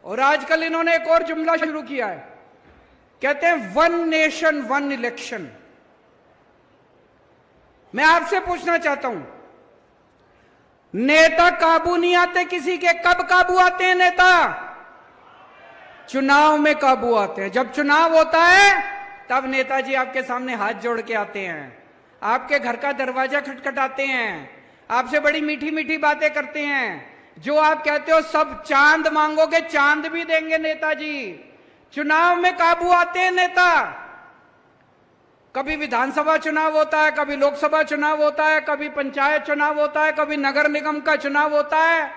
और आजकल इन्होंने एक और जुमला शुरू किया है, कहते हैं वन नेशन वन इलेक्शन। मैं आपसे पूछना चाहता हूं, नेता काबू नहीं आते किसी के, कब काबू आते हैं नेता? चुनाव में काबू आते हैं। जब चुनाव होता है तब नेताजी आपके सामने हाथ जोड़ के आते हैं, आपके घर का दरवाजा खटखटाते हैं, आपसे बड़ी मीठी मीठी बातें करते हैं। जो आप कहते हो सब चांद मांगोगे, चांद भी देंगे नेताजी। चुनाव में काबू आते हैं नेता। कभी विधानसभा चुनाव होता है, कभी लोकसभा चुनाव होता है, कभी पंचायत चुनाव होता है, कभी नगर निगम का चुनाव होता है।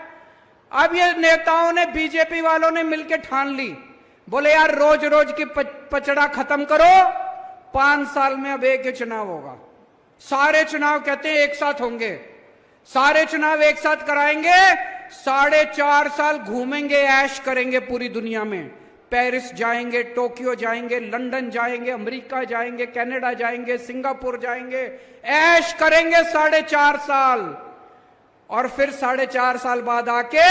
अब ये नेताओं ने, बीजेपी वालों ने मिलकर ठान ली, बोले यार रोज रोज की पचड़ा खत्म करो, 5 साल में अब एक ही चुनाव होगा। सारे चुनाव कहते हैं एक साथ होंगे, सारे चुनाव एक साथ कराएंगे, 4.5 साल घूमेंगे, ऐश करेंगे पूरी दुनिया में। पेरिस जाएंगे, टोक्यो जाएंगे, लंदन जाएंगे, अमेरिका जाएंगे, कनाडा जाएंगे, सिंगापुर जाएंगे, ऐश करेंगे 4.5 साल। और फिर 4.5 साल बाद आके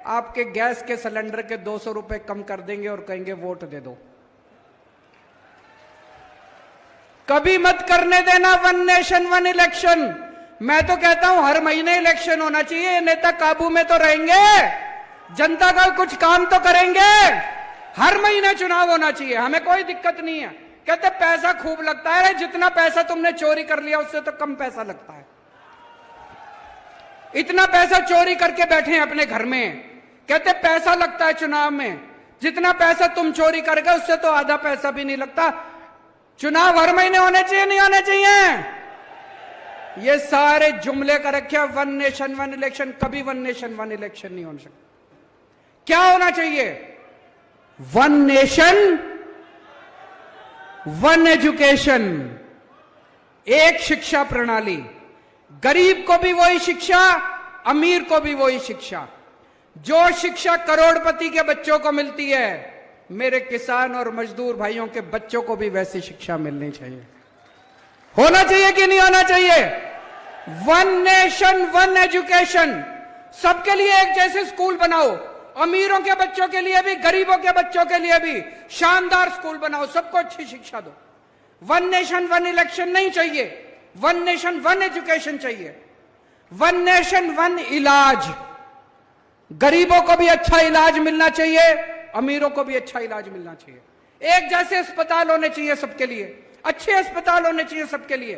आपके गैस के सिलेंडर के 200 रुपए कम कर देंगे और कहेंगे वोट दे दो। कभी मत करने देना वन नेशन वन इलेक्शन। मैं तो कहता हूं हर महीने इलेक्शन होना चाहिए। नेता काबू में तो रहेंगे, जनता का कुछ काम तो करेंगे। हर महीने चुनाव होना चाहिए, हमें कोई दिक्कत नहीं है। कहते पैसा खूब लगता है, जितना पैसा तुमने चोरी कर लिया उससे तो कम पैसा लगता है। इतना पैसा चोरी करके बैठे हैं अपने घर में, कहते पैसा लगता है चुनाव में। जितना पैसा तुम चोरी कर गए उससे तो आधा पैसा भी नहीं लगता। चुनाव हर महीने होने चाहिए, नहीं होने चाहिए? ये सारे जुमले का रखे वन नेशन वन इलेक्शन। कभी वन नेशन वन इलेक्शन नहीं हो सकता। क्या होना चाहिए? वन नेशन वन एजुकेशन, एक शिक्षा प्रणाली। गरीब को भी वही शिक्षा, अमीर को भी वही शिक्षा। जो शिक्षा करोड़पति के बच्चों को मिलती है, मेरे किसान और मजदूर भाइयों के बच्चों को भी वैसी शिक्षा मिलनी चाहिए। होना चाहिए कि नहीं होना चाहिए? One nation one education. सबके लिए एक जैसे स्कूल बनाओ, अमीरों के बच्चों के लिए भी, गरीबों के बच्चों के लिए भी शानदार स्कूल बनाओ, सबको अच्छी शिक्षा दो। वन नेशन वन इलेक्शन नहीं चाहिए, वन नेशन वन एजुकेशन चाहिए। वन नेशन वन इलाज। गरीबों को भी अच्छा इलाज मिलना चाहिए, अमीरों को भी अच्छा इलाज मिलना चाहिए। एक जैसे अस्पताल होने चाहिए सबके लिए, अच्छे अस्पताल होने चाहिए सबके लिए।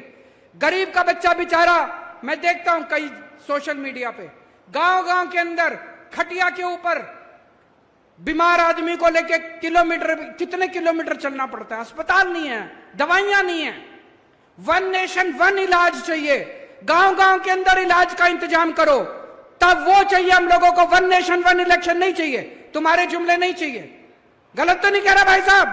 गरीब का बच्चा बेचारा, मैं देखता हूं कई सोशल मीडिया पे, गांव-गांव के अंदर खटिया के ऊपर बीमार आदमी को लेके कितने किलोमीटर चलना पड़ता है। अस्पताल नहीं है, दवाइयां नहीं है। वन नेशन वन इलाज चाहिए। गांव-गांव के अंदर इलाज का इंतजाम करो, तब वो चाहिए हम लोगों को। वन नेशन वन इलेक्शन नहीं चाहिए, तुम्हारे जुमले नहीं चाहिए। गलत तो नहीं कह रहा भाई साहब?